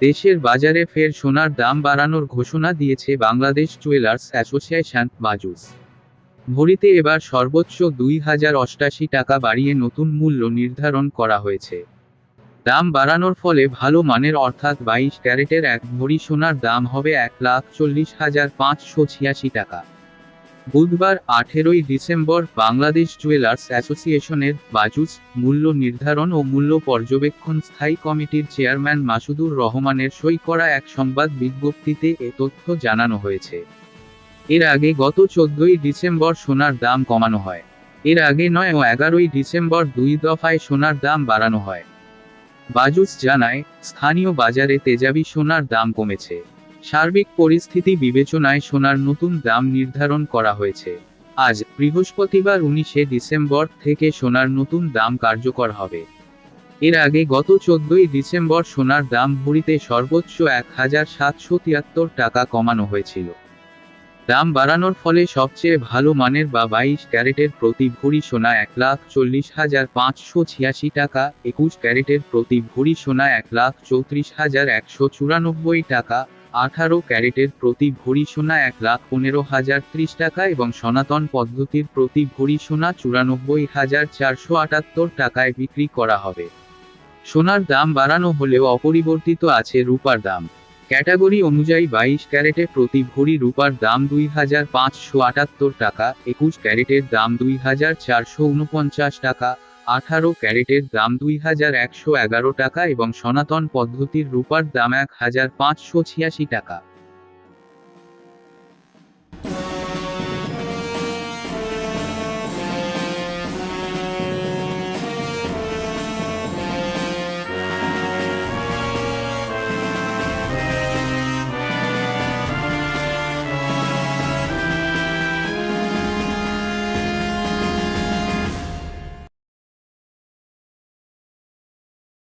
দেশের বাজারে ফের সোনার দাম বাড়ানোর ঘোষণা দিয়েছে বাংলাদেশ জুয়েলার্স অ্যাসোসিয়েশন বাজুস। ভরিতে এবার সর্বোচ্চ 2088 টাকা বাড়িয়ে নতুন মূল্য নির্ধারণ করা হয়েছে। দাম বাড়ানোর ফলে ভালো মানের অর্থাৎ 22 ক্যারেটের এক ভরি সোনার দাম হবে 1,40,586 টাকা। বুধবার 18ই ডিসেম্বর বাংলাদেশ জুয়েলার্স অ্যাসোসিয়েশনের বাজুস মূল্য নির্ধারণ ও মূল্য পর্যবেক্ষণ স্থায়ী কমিটির চেয়ারম্যান মাসুদুর রহমানের সই করা এক সংবাদ বিজ্ঞপ্তিতে এ তথ্য জানানো হয়েছে। এর আগে গত 14ই ডিসেম্বর সোনার দাম কমানো হয়। এর আগে 9 ও 11ই ডিসেম্বর 2 দফায় সোনার দাম বাড়ানো হয়। বাজুস জানায়, স্থানীয় বাজারে তেজাবি সোনার দাম কমেছে। সার্বিক পরিস্থিতি বিবেচনায় সোনার নতুন দাম নির্ধারণ করা হয়েছে। আজ বৃহস্পতিবার 19শে ডিসেম্বর থেকে সোনার নতুন দাম কার্যকর হবে। এর আগে গত 14ই ডিসেম্বর সোনার দাম ভরিতে সর্বোচ্চ 1,773 টাকা কমানো হয়েছিল। দাম বাড়ানোর ফলে সবচেয়ে ভালো মানের বা 22 ক্যারেটের প্রতি ভরি সোনা 1,40,586 টাকা, 21 ক্যারেটের প্রতি ভরি সোনা 1,34,194 টাকা, 18 ক্যারেটের প্রতি ভরি সোনা 1,15,030 টাকা এবং সনাতন পদ্ধতির প্রতি ভরি সোনা 94,478 টাকায় বিক্রি করা হবে। সোনার দাম বাড়ানো হলেও অপরিবর্তিত আছে রূপার দাম। ক্যাটাগরি অনুযায়ী 22 ক্যারেটে প্রতি ভরি রূপার দাম 2,578 টাকা, 21 ক্যারেটের দাম 2,449 টাকা, 18 ক্যারেটের দাম 2,111 টাকা এবং সনাতন পদ্ধতির রূপার দাম 1,586 টাকা।